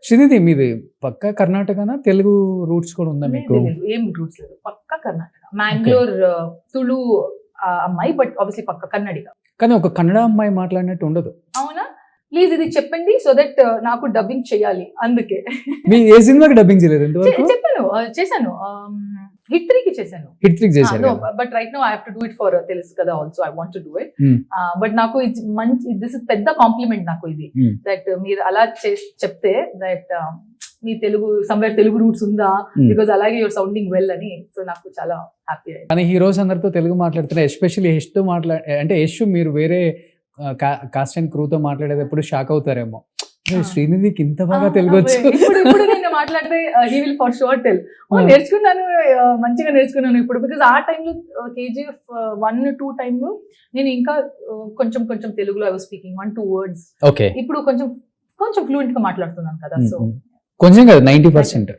శ్రీనిధి మీది పక్కా కర్ణాటకనా? తెలుగు రూట్స్ కూడా ఉందా మీకు? లేదు, ఏం రూట్స్ లేదు, పక్క కర్ణాటక. మ్యాంగ్లూర్ తుళు అమ్మాయి, బట్ ఆబ్వియస్లీ పక్క కన్నడిగా. కానీ ఒక కన్నడ అమ్మాయి మాట్లాడినట్టు ఉండదు. అవునా? ప్లీజ్ ఇది చెప్పండి సో దట్ నాకు డబ్బింగ్ చేయాలి, అందుకే. మీ ఏ సినిమాకి డబ్బింగ్ చేయలేదు ఇంతవరకు? చెప్పాను, చేశాను. హిట్ 3కి చేశాను. హిట్ 3 చేశారు. But right now I have to do it for తెలుసు కదా also, I want to do it. But నాకు ఇది మంచి, దిస్ ఇస్ పెద్ద కాంప్లిమెంట్ నాకు ఇది, దట్ మీరు అలా చెప్తే that me Telugu somewhere Telugu roots ఉందా, బికాజ్ అలాగే యువర్ సౌండింగ్ వెల్ అని. సో నాకు చాలా హ్యాపీ అయింది. కానీ హీరోస్ అందరితో తెలుగు మాట్లాడుతున్నారు, ఎస్పెషల్లీ యష్ తో అంటే యష్ మీరు వేరే కాస్ట్ అండ్ క్రూతో మాట్లాడేటప్పుడు షాక్ అవుతారేమో, శ్రీనిధికి ఇంత బాగా తెలుగు వచ్చు. ఇప్పుడు నేను మాట్లాడితే he will for sure tell, నేర్చుకున్నాను, మంచిగా నేర్చుకున్నాను ఇప్పుడు. బికాజ్ ఆ టైంలో KGF 1-2 టైంలో నేను ఇంకా కొంచెం కొంచెం తెలుగులో I was speaking 1-2 words. Okay, ఇప్పుడు కొంచెం ఫ్లూయెంట్ గా మాట్లాడుతున్నాను కదా. సో కొంచెం కదా 90%.